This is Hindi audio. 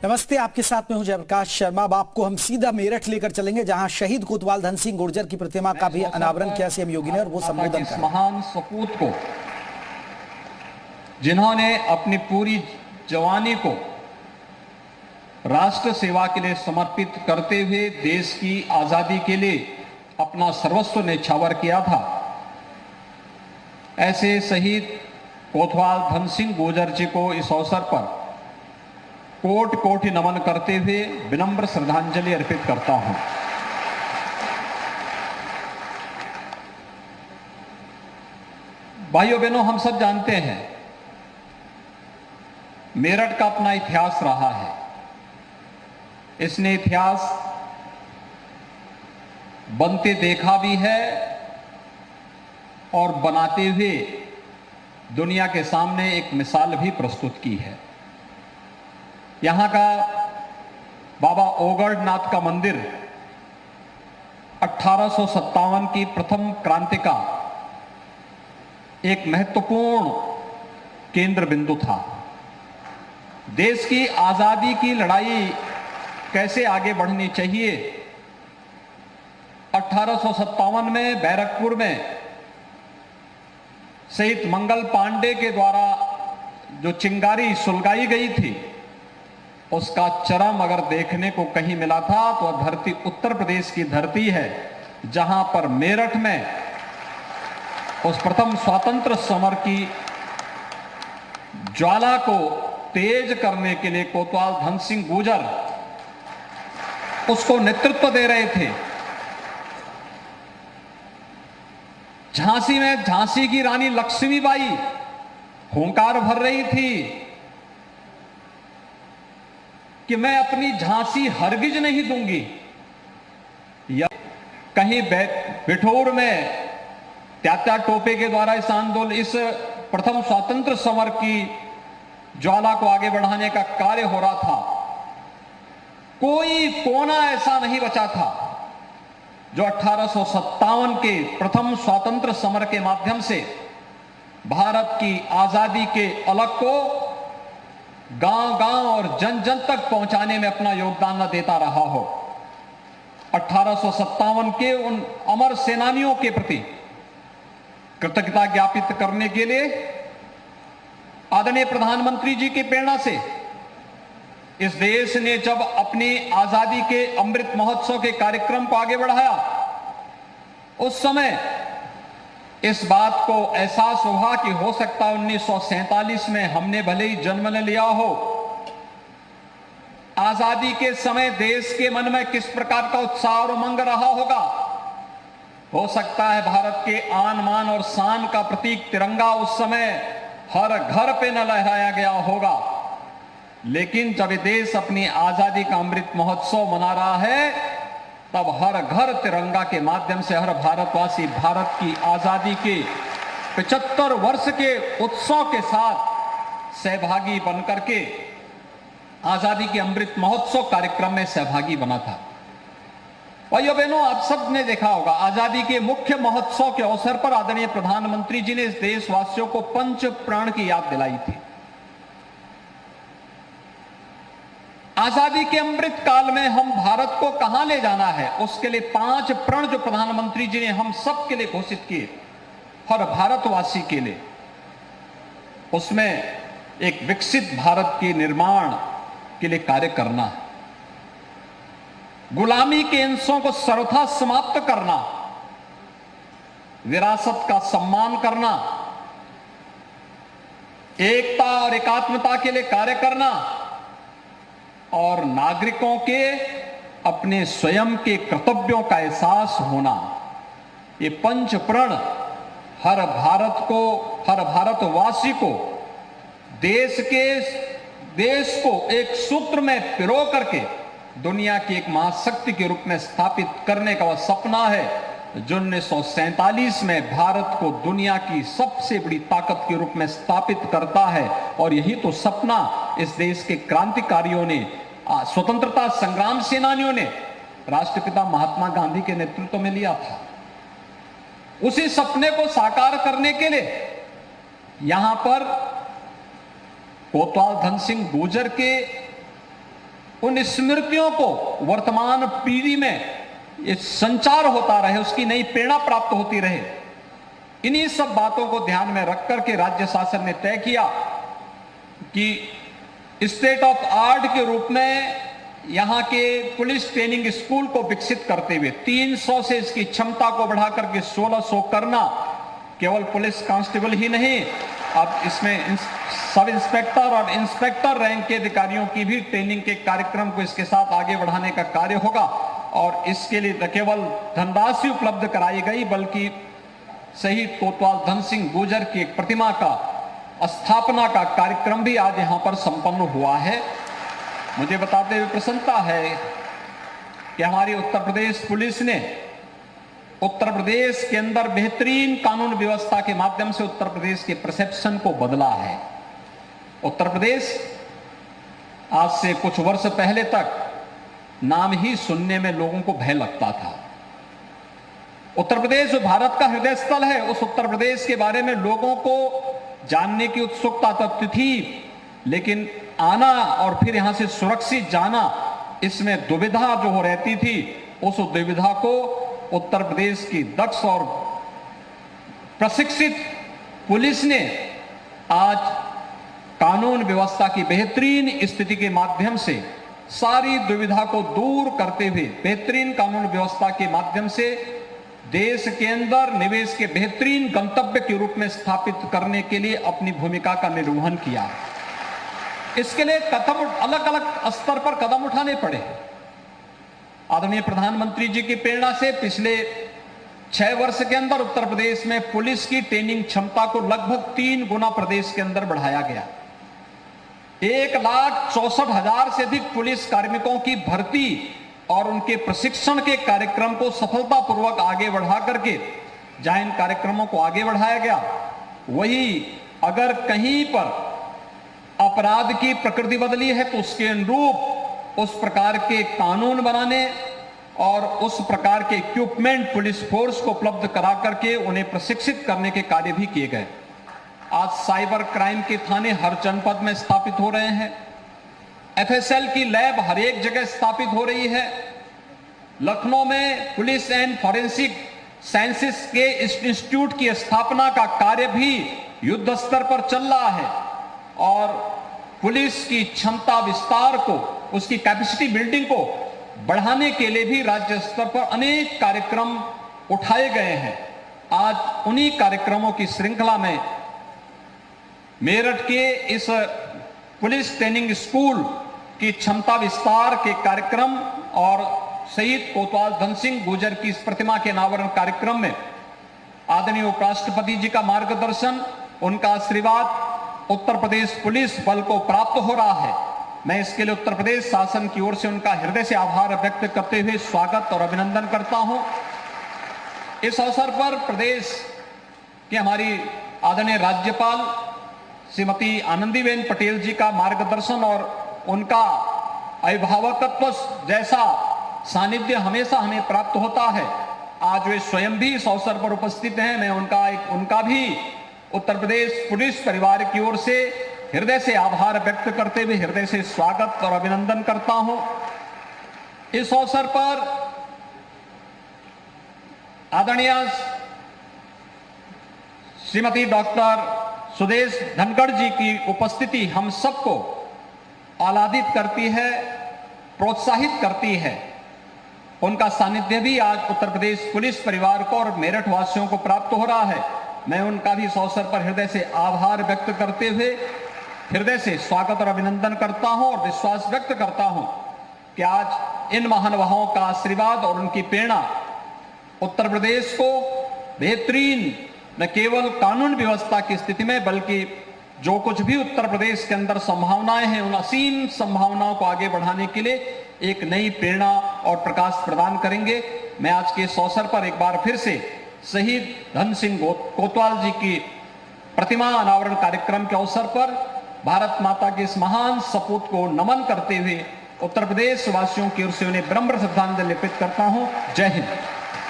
नमस्ते, आपके साथ में हूं जयप्रकाश शर्मा। अब आपको हम सीधा मेरठ लेकर चलेंगे, जहां शहीद कोतवाल धन सिंह गुर्जर की प्रतिमा का भी अनावरण किया सीएम योगी ने और वो संबोधन कर महान सपूत को, जिन्होंने अपनी पूरी जवानी को राष्ट्र सेवा के लिए समर्पित करते हुए देश की आजादी के लिए अपना सर्वस्व न्यौछावर किया था, ऐसे शहीद कोतवाल धन सिंह गुर्जर जी को इस अवसर पर कोटि कोटि नमन करते हुए विनम्र श्रद्धांजलि अर्पित करता हूं। भाइयों बहनों, हम सब जानते हैं मेरठ का अपना इतिहास रहा है। इसने इतिहास बनते देखा भी है और बनाते हुए दुनिया के सामने एक मिसाल भी प्रस्तुत की है। यहां का बाबा ओगड़नाथ का मंदिर 1857 की प्रथम क्रांति का एक महत्वपूर्ण केंद्र बिंदु था। देश की आजादी की लड़ाई कैसे आगे बढ़नी चाहिए, 1857 में बैरकपुर में शहीद मंगल पांडे के द्वारा जो चिंगारी सुलगाई गई थी, उसका चरम अगर देखने को कहीं मिला था तो वह धरती उत्तर प्रदेश की धरती है, जहां पर मेरठ में उस प्रथम स्वतंत्र समर की ज्वाला को तेज करने के लिए कोतवाल धन सिंह गुर्जर उसको नेतृत्व दे रहे थे। झांसी में झांसी की रानी लक्ष्मीबाई हुंकार भर रही थी कि मैं अपनी झांसी हरगिज नहीं दूंगी। या कहीं बिठौर में त्यात्या टोपे के द्वारा इस आंदोलन, इस प्रथम स्वतंत्र समर की ज्वाला को आगे बढ़ाने का कार्य हो रहा था। कोई कोना ऐसा नहीं बचा था जो 1857 के प्रथम स्वतंत्र समर के माध्यम से भारत की आजादी के अलग को गांव-गांव और जन-जन तक पहुंचाने में अपना योगदान न देता रहा हो। 1857 के उन अमर सेनानियों के प्रति कृतज्ञता ज्ञापित करने के लिए आदरणीय प्रधानमंत्री जी की प्रेरणा से इस देश ने जब अपनी आजादी के अमृत महोत्सव के कार्यक्रम को आगे बढ़ाया, उस समय इस बात को एहसास हुआ कि हो सकता है 1947 में हमने भले ही जन्म ले लिया हो, आजादी के समय देश के मन में किस प्रकार का उत्साह और उमंग रहा होगा। हो सकता है भारत के आन मान और शान का प्रतीक तिरंगा उस समय हर घर पे न लहराया गया होगा, लेकिन जब देश अपनी आजादी का अमृत महोत्सव मना रहा है, तब हर घर तिरंगा के माध्यम से हर भारतवासी भारत की आजादी के 75 वर्ष के उत्सव के साथ सहभागी बनकर के आजादी के अमृत महोत्सव कार्यक्रम में सहभागी बना था। भाइयों बहनों, आप सब ने देखा होगा, आजादी के मुख्य महोत्सव के अवसर पर आदरणीय प्रधानमंत्री जी ने इस देशवासियों को पंच प्राण की याद दिलाई थी। आजादी के अमृत काल में हम भारत को कहां ले जाना है, उसके लिए 5 प्रण जो प्रधानमंत्री जी ने हम सब के लिए घोषित किए, हर भारतवासी के लिए, उसमें एक विकसित भारत के निर्माण के लिए कार्य करना है, गुलामी के अंशों को सर्वथा समाप्त करना, विरासत का सम्मान करना, एकता और एकात्मता के लिए कार्य करना और नागरिकों के अपने स्वयं के कर्तव्यों का एहसास होना। ये पंच प्रण हर भारतवासी को देश को एक सूत्र में पिरो करके दुनिया की एक महाशक्ति के रूप में स्थापित करने का वह सपना है जो 1947 में भारत को दुनिया की सबसे बड़ी ताकत के रूप में स्थापित करता है। और यही तो सपना इस देश के क्रांतिकारियों ने, स्वतंत्रता संग्राम सेनानियों ने राष्ट्रपिता महात्मा गांधी के नेतृत्व में लिया था। उसी सपने को साकार करने के लिए यहां पर कोतवाल धन सिंह गुर्जर के उन स्मृतियों को वर्तमान पीढ़ी में ये संचार होता रहे, उसकी नई प्रेरणा प्राप्त होती रहे। इन्हीं सब बातों को ध्यान में रख करके राज्य शासन ने तय किया कि स्टेट ऑफ आर्ट के रूप में यहां के पुलिस ट्रेनिंग स्कूल को विकसित करते हुए 300 से इसकी क्षमता को बढ़ाकर के 1600 करना, केवल पुलिस कांस्टेबल ही नहीं, अब इसमें सब इंस्पेक्टर और इंस्पेक्टर रैंक के अधिकारियों की भी ट्रेनिंग के कार्यक्रम को इसके साथ आगे बढ़ाने का कार्य होगा। और इसके लिए न केवल धनराशि उपलब्ध कराई गई, बल्कि शहीद कोतवाल धन सिंह गुर्जर की एक प्रतिमा का स्थापना का कार्यक्रम भी आज यहां पर संपन्न हुआ है। मुझे बताते हुए प्रसन्नता है कि हमारी उत्तर प्रदेश पुलिस ने उत्तर प्रदेश के अंदर बेहतरीन कानून व्यवस्था के माध्यम से उत्तर प्रदेश के परसेप्शन को बदला है। उत्तर प्रदेश आज से कुछ वर्ष पहले तक नाम ही सुनने में लोगों को भय लगता था। उत्तर प्रदेश जो भारत का हृदय स्थल है, उस उत्तर प्रदेश के बारे में लोगों को जानने की उत्सुकता तब थी, लेकिन आना और फिर यहां से सुरक्षित जाना, इसमें दुविधा जो हो रहती थी, उस दुविधा को उत्तर प्रदेश की दक्ष और प्रशिक्षित पुलिस ने आज कानून व्यवस्था की बेहतरीन स्थिति के माध्यम से सारी दुविधा को दूर करते हुए बेहतरीन कानून व्यवस्था के माध्यम से देश के अंदर निवेश के बेहतरीन गंतव्य के रूप में स्थापित करने के लिए अपनी भूमिका का निर्वहन किया। इसके लिए कदम अलग अलग स्तर पर कदम उठाने पड़े। आदरणीय प्रधानमंत्री जी की प्रेरणा से पिछले 6 वर्ष के अंदर उत्तर प्रदेश में पुलिस की ट्रेनिंग क्षमता को लगभग 3 गुना प्रदेश के अंदर बढ़ाया गया। 1,64,000 से अधिक पुलिस कार्मिकों की भर्ती और उनके प्रशिक्षण के कार्यक्रम को सफलतापूर्वक आगे बढ़ा करके जहां इन कार्यक्रमों को आगे बढ़ाया गया, वही अगर कहीं पर अपराध की प्रकृति बदली है तो उसके अनुरूप उस प्रकार के कानून बनाने और उस प्रकार के इक्विपमेंट पुलिस फोर्स को उपलब्ध करा करके उन्हें प्रशिक्षित करने के कार्य भी किए गए। आज साइबर क्राइम के थाने हर जनपद में स्थापित हो रहे हैं। एफएसएल की लैब हर एक जगह स्थापित हो रही है। लखनऊ में पुलिस एंड फॉरेंसिक साइंसेस के इंस्टीट्यूट की स्थापना का कार्य भी युद्ध स्तर पर चल रहा है और पुलिस की क्षमता विस्तार को, उसकी कैपेसिटी बिल्डिंग को बढ़ाने के लिए भी राज्य स्तर पर अनेक कार्यक्रम उठाए गए हैं। आज उन्हीं कार्यक्रमों की श्रृंखला में मेरठ के इस पुलिस ट्रेनिंग स्कूल की क्षमता विस्तार के कार्यक्रम और शहीद कोतवाल धन सिंह गुर्जर की इस प्रतिमा के अनावरण कार्यक्रम में आदरणीय उपराष्ट्रपति जी का मार्गदर्शन, उनका आशीर्वाद उत्तर प्रदेश पुलिस बल को प्राप्त हो रहा है। मैं इसके लिए उत्तर प्रदेश शासन की ओर से उनका हृदय से आभार व्यक्त करते हुए स्वागत और अभिनंदन करता हूं। इस अवसर पर प्रदेश के हमारी आदरणीय राज्यपाल श्रीमती आनंदीबेन पटेल जी का मार्गदर्शन और उनका अभिभावकत्व जैसा सानिध्य हमेशा हमें प्राप्त होता है। आज वे स्वयं भी इस अवसर पर उपस्थित हैं। मैं उनका भी उत्तर प्रदेश पुलिस परिवार की ओर से हृदय से आभार व्यक्त करते हुए हृदय से स्वागत और अभिनंदन करता हूं। इस अवसर पर आदरणीय श्रीमती डॉक्टर सुदेश धनखड़ जी की उपस्थिति हम सबको आह्लादित करती है, प्रोत्साहित करती है। उनका सानिध्य भी आज उत्तर प्रदेश पुलिस परिवार को और मेरठ वासियों को प्राप्त हो रहा है। मैं उनका भी इस अवसर पर हृदय से आभार व्यक्त करते हुए हृदय से स्वागत और अभिनंदन करता हूं और विश्वास व्यक्त करता हूं कि आज इन महानुभावों का आशीर्वाद और उनकी प्रेरणा उत्तर प्रदेश को बेहतरीन न केवल कानून व्यवस्था की स्थिति में, बल्कि जो कुछ भी उत्तर प्रदेश के अंदर संभावनाएं हैं, उन असीम संभावनाओं को आगे बढ़ाने के लिए एक नई प्रेरणा और प्रकाश प्रदान करेंगे। मैं आज के इस अवसर पर एक बार फिर से शहीद धन सिंह कोतवाल जी की प्रतिमा अनावरण कार्यक्रम के अवसर पर भारत माता के इस महान सपूत को नमन करते हुए उत्तर प्रदेश वासियों की ओर से उन्हें विनम्र श्रद्धांजलि अर्पित करता हूं। जय हिंद।